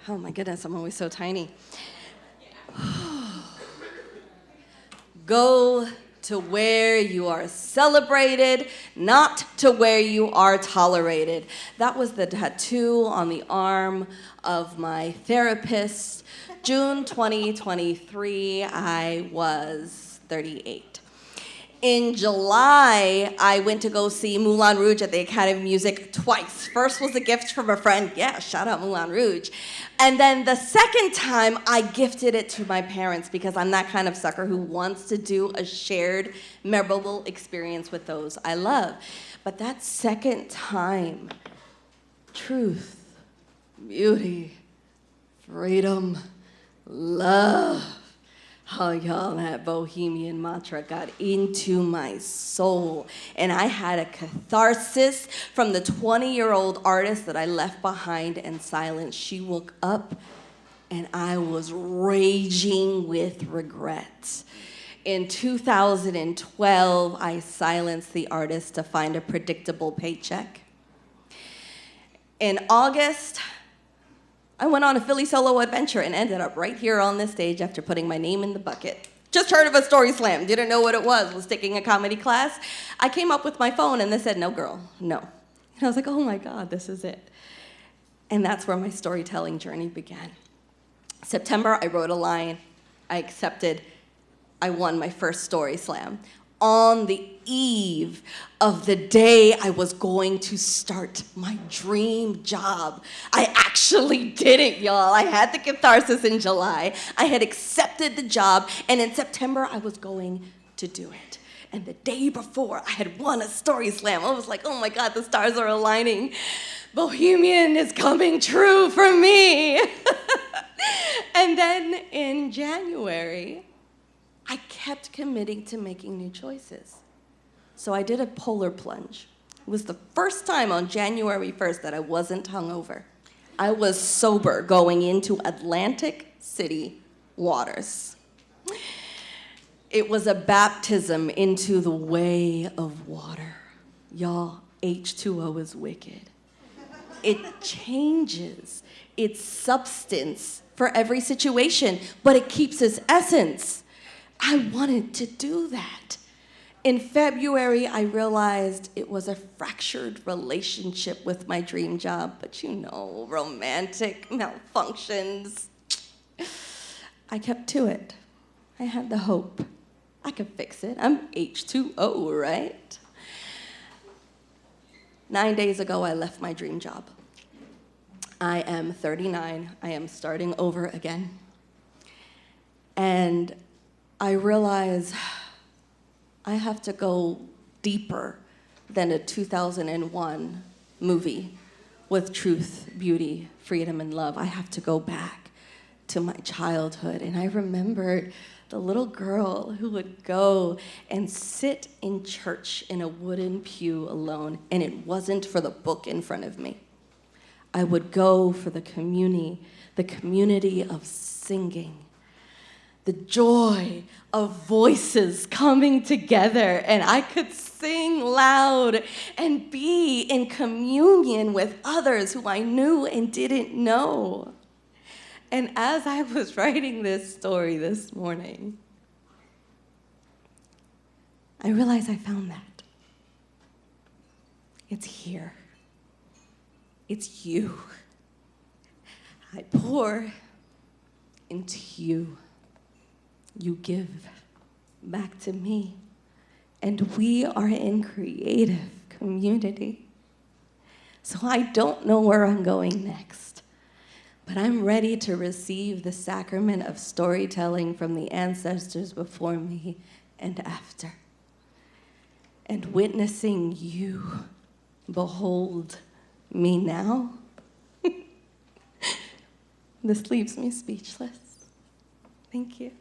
Oh my goodness, I'm always so tiny. Go to where you are celebrated, not to where you are tolerated. That was the tattoo on the arm of my therapist. June 2023, I was 38. In July, I went to go see Moulin Rouge at the Academy of Music twice. First was a gift from a friend. Yeah, shout out Moulin Rouge. And then the second time, I gifted it to my parents because I'm that kind of sucker who wants to do a shared, memorable experience with those I love. But that second time, truth, beauty, freedom, love. Oh, y'all, that bohemian mantra got into my soul. And I had a catharsis from the 20-year-old artist that I left behind in silence. She woke up, and I was raging with regret. In 2012, I silenced the artist to find a predictable paycheck. In August, I went on a Philly solo adventure and ended up right here on this stage after putting my name in the bucket. Just heard of a StorySlam, didn't know what it was taking a comedy class. I came up with my phone and they said, no girl, no. And I was like, oh my God, this is it. And that's where my storytelling journey began. September, I wrote a line, I accepted, I won my first StorySlam. On the eve of the day I was going to start my dream job. I actually did it, y'all. I had the catharsis in July. I had accepted the job, and in September, I was going to do it. And the day before, I had won a StorySlam. I was like, oh my God, the stars are aligning. Bohemian is coming true for me. And then in January, I kept committing to making new choices. So I did a polar plunge. It was the first time on January 1st that I wasn't hungover. I was sober going into Atlantic City waters. It was a baptism into the way of water. Y'all, H2O is wicked. It changes its substance for every situation, but it keeps its essence. I wanted to do that. In February, I realized it was a fractured relationship with my dream job, but you know, romantic malfunctions. I kept to it. I had the hope. I could fix it. I'm H2O, right? 9 days ago, I left my dream job. I am 39. I am starting over again. And I realize I have to go deeper than a 2001 movie with truth, beauty, freedom, and love. I have to go back to my childhood. And I remembered the little girl who would go and sit in church in a wooden pew alone, and it wasn't for the book in front of me. I would go for the community of singing, the joy of voices coming together, and I could sing loud and be in communion with others who I knew and didn't know. And as I was writing this story this morning, I realized I found that. It's here. It's you. I pour into you. You give back to me. And we are in creative community. So I don't know where I'm going next, but I'm ready to receive the sacrament of storytelling from the ancestors before me and after. And witnessing you behold me now, this leaves me speechless. Thank you.